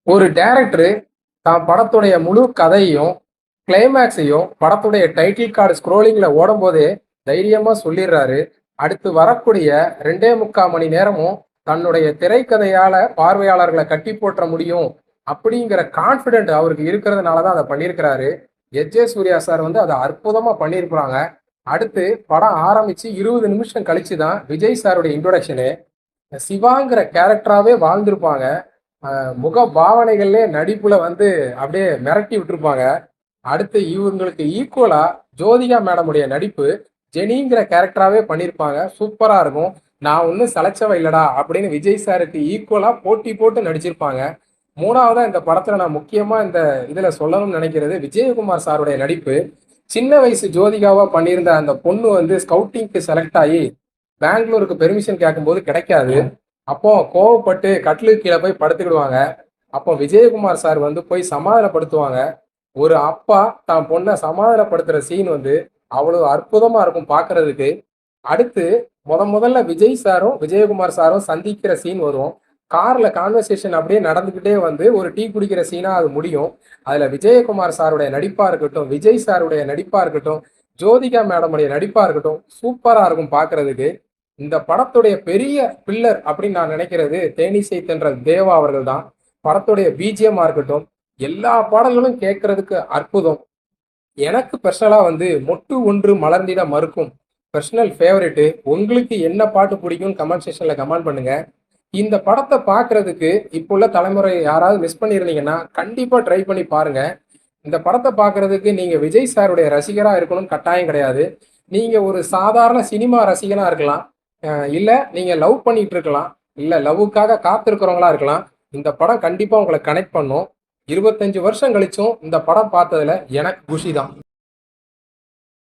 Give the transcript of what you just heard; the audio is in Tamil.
ஒரு டைரக்டரு தான் படத்துடைய முழு கதையையும் கிளைமேக்ஸையும் படத்துடைய டைட்டில் கார்டு ஸ்க்ரோலிங்ல ஓடும் போதே தைரியமா சொல்லிடுறாரு. அடுத்து வரக்கூடிய 2.75 மணி நேரமும் தன்னுடைய திரைக்கதையால பார்வையாளர்களை கட்டி போற்ற முடியும் அப்படிங்கிற கான்ஃபிடென்ட் அவருக்கு இருக்கிறதுனால தான் அதை பண்ணியிருக்கிறாரு. எஸ் சூர்யா சார் வந்து அதை அற்புதமா பண்ணியிருக்கிறாங்க. அடுத்து படம் ஆரம்பிச்சு 20 நிமிஷம் கழிச்சு தான் விஜய் சாருடைய இன்ட்ரோடக்ஷனு. சிவாங்கிற கேரக்டராவே வாழ்ந்திருப்பாங்க. முக பாவனைகள்லே நடிப்புல வந்து அப்படியே மிரட்டி விட்டுருப்பாங்க. அடுத்து இவங்களுக்கு ஈக்குவலா ஜோதிகா மேடமுடைய நடிப்பு ஜெனிங்கிற கேரக்டராவே பண்ணியிருப்பாங்க. சூப்பரா இருக்கும். நான் ஒன்றும் சளைச்சவ இல்லடா அப்படின்னு விஜய் சாருக்கு ஈக்குவலா போட்டி போட்டு நடிச்சிருப்பாங்க. மூணாவதா இந்த படத்துல நான் முக்கியமா இந்த இதுல சொல்லணும்னு நினைக்கிறது விஜயகுமார் சாருடைய நடிப்பு. சின்ன வயசு ஜோதிகாவா பண்ணியிருந்த அந்த பொண்ணு வந்து ஸ்கவுட்டிங்க்கு செலக்ட் ஆகி பெங்களூருக்கு பெர்மிஷன் கேட்கும்போது கிடைக்காது. அப்போ கோவப்பட்டு கட்டிலுக்கு கீழே போய் படுத்துக்கிடுவாங்க. அப்போ விஜயகுமார் சார் வந்து போய் சமாதானப்படுத்துவாங்க. ஒரு அப்பா தான் பொண்ணை சமாதானப்படுத்துற சீன் வந்து அவ்வளவு அற்புதமா இருக்கும் பார்க்கிறதுக்கு. அடுத்து முதல்ல விஜய் சாரும் விஜயகுமார் சாரும் சந்திக்கிற சீன் வரும். கார்ல கான்வர்சேஷன் அப்படியே நடந்துகிட்டே வந்து ஒரு டீ குடிக்கிற சீனா அது முடியும். அதுல விஜயகுமார் சாருடைய நடிப்பா இருக்கட்டும், விஜய் சாருடைய நடிப்பா இருக்கட்டும், ஜோதிகா மேடமுடைய நடிப்பா இருக்கட்டும், சூப்பரா இருக்கும் பார்க்கிறதுக்கு. இந்த படத்துடைய பெரிய பில்லர் அப்படின்னு நான் நினைக்கிறது தேனிசை தென்றல் தேவா அவர்கள் தான். படத்துடைய பிஜிஎம்மா இருக்கட்டும், எல்லா பாடல்களும் கேட்கறதுக்கு அற்புதம். எனக்கு பர்சனலா வந்து மொட்டு ஒன்று மலர்ந்திட மறுக்கும் பர்சனல் ஃபேவரெட்டு. உங்களுக்கு என்ன பாட்டு பிடிக்கும்னு கமெண்ட் செக்ஷன்ல கமெண்ட் பண்ணுங்க. இந்த படத்தை பார்க்கறதுக்கு இப்போ உள்ள தலைமுறை யாராவது மிஸ் பண்ணியிருந்தீங்கன்னா கண்டிப்பா ட்ரை பண்ணி பாருங்க. இந்த படத்தை பார்க்கறதுக்கு நீங்க விஜய் சாருடைய ரசிகரா இருக்கணும்னு கட்டாயம் கிடையாது. நீங்க ஒரு சாதாரண சினிமா ரசிகனா இருக்கலாம். இல்ல நீங்க லவ் பண்ணிட்டு இருக்கலாம். இல்ல லவ்வுக்காக காத்திருக்கிறவங்களா இருக்கலாம். இந்த படம் கண்டிப்பா உங்களை கனெக்ட் பண்ணும். 25 வருஷம் கழிச்சும் இந்த படம் பார்த்ததுல எனக்கு குஷி தான்.